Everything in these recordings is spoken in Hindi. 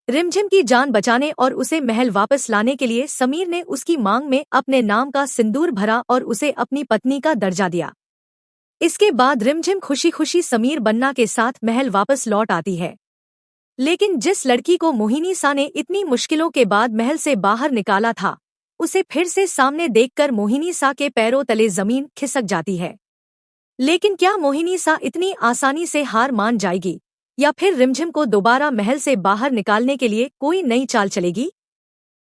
रिमझिम की जान बचाने और उसे महल वापस लाने के लिए समीर ने उसकी मांग में अपने नाम का सिंदूर भरा और उसे अपनी पत्नी का दर्जा दिया। इसके बाद रिमझिम खुशी खुशी समीर बन्ना के साथ महल वापस लौट आती है। लेकिन जिस लड़की को मोहिनी सा ने इतनी मुश्किलों के बाद महल से बाहर निकाला था, उसे फिर से सामने देखकर मोहिनी सा के पैरों तले जमीन खिसक जाती है। लेकिन क्या मोहिनी सा इतनी आसानी से हार मान जाएगी या फिर रिमझिम को दोबारा महल से बाहर निकालने के लिए कोई नई चाल चलेगी?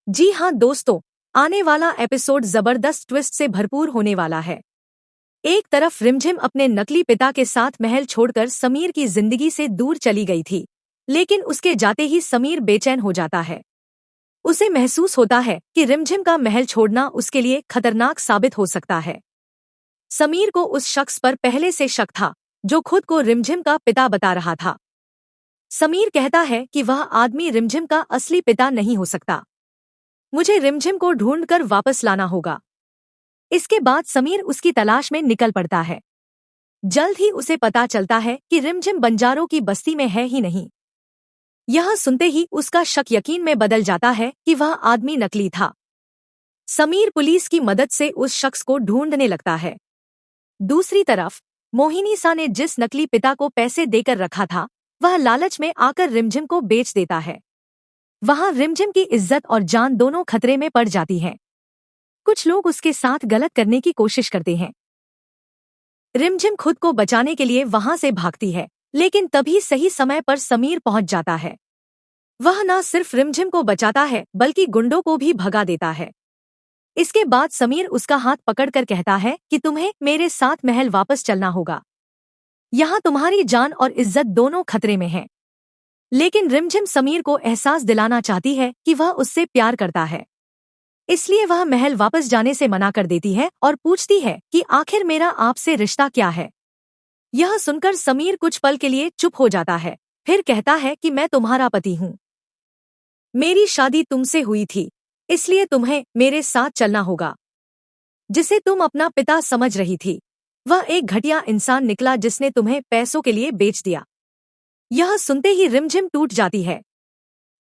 जी हाँ दोस्तों, आने वाला एपिसोड जबरदस्त ट्विस्ट से भरपूर होने वाला है। एक तरफ रिमझिम अपने नकली पिता के साथ महल छोड़कर समीर की जिंदगी से दूर चली गई थी, लेकिन उसके जाते ही समीर बेचैन हो जाता है। उसे महसूस होता है कि रिमझिम का महल छोड़ना उसके लिए खतरनाक साबित हो सकता है। समीर को उस शख्स पर पहले से शक था जो खुद को रिमझिम का पिता बता रहा था। समीर कहता है कि वह आदमी रिमझिम का असली पिता नहीं हो सकता। मुझे रिमझिम को ढूंढकर वापस लाना होगा। इसके बाद समीर उसकी तलाश में निकल पड़ता है। जल्द ही उसे पता चलता है कि रिमझिम बंजारों की बस्ती में है ही नहीं। यह सुनते ही उसका शक यकीन में बदल जाता है कि वह आदमी नकली था। समीर पुलिस की मदद से उस शख्स को ढूंढने लगता है। दूसरी तरफ मोहिनी सा ने जिस नकली पिता को पैसे देकर रखा था, वह लालच में आकर रिमझिम को बेच देता है। वहां रिमझिम की इज्जत और जान दोनों खतरे में पड़ जाती हैं। कुछ लोग उसके साथ गलत करने की कोशिश करते हैं। रिमझिम खुद को बचाने के लिए वहां से भागती है, लेकिन तभी सही समय पर समीर पहुंच जाता है। वह न सिर्फ रिमझिम को बचाता है बल्कि गुंडों को भी भगा देता है। इसके बाद समीर उसका हाथ पकड़कर कहता है कि तुम्हें मेरे साथ महल वापस चलना होगा। यहाँ तुम्हारी जान और इज्जत दोनों खतरे में हैं। लेकिन रिमझिम समीर को एहसास दिलाना चाहती है कि वह उससे प्यार करता है, इसलिए वह महल वापस जाने से मना कर देती है और पूछती है कि आखिर मेरा आपसे रिश्ता क्या है। यह सुनकर समीर कुछ पल के लिए चुप हो जाता है, फिर कहता है कि मैं तुम्हारा पति हूँ। मेरी शादी तुमसे हुई थी, इसलिए तुम्हें मेरे साथ चलना होगा। जिसे तुम अपना पिता समझ रही थी, वह एक घटिया इंसान निकला जिसने तुम्हें पैसों के लिए बेच दिया। यह सुनते ही रिमझिम टूट जाती है।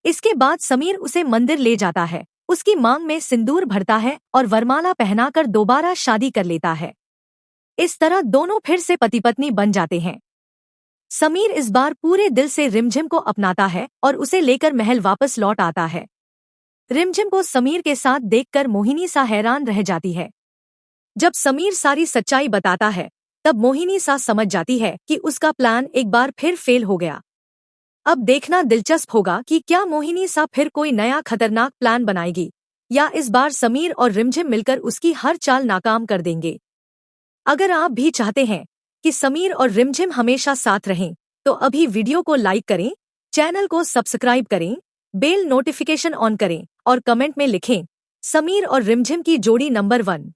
इसके बाद समीर उसे मंदिर ले जाता है, उसकी मांग में सिंदूर भरता है और वरमाला पहनाकर दोबारा शादी कर लेता है। इस तरह दोनों फिर से पति पत्नी बन जाते हैं। समीर इस बार पूरे दिल से रिमझिम को अपनाता है और उसे लेकर महल वापस लौट आता है। रिमझिम को समीर के साथ देखकर मोहिनी सा हैरान रह जाती है। जब समीर सारी सच्चाई बताता है, तब मोहिनी सा समझ जाती है कि उसका प्लान एक बार फिर फेल हो गया। अब देखना दिलचस्प होगा कि क्या मोहिनी सा फिर कोई नया खतरनाक प्लान बनाएगी या इस बार समीर और रिमझिम मिलकर उसकी हर चाल नाकाम कर देंगे। अगर आप भी चाहते हैं कि समीर और रिमझिम हमेशा साथ रहें, तो अभी वीडियो को लाइक करें, चैनल को सब्सक्राइब करें, बेल नोटिफिकेशन ऑन करें और कमेंट में लिखें समीर और रिमझिम की जोड़ी नंबर 1।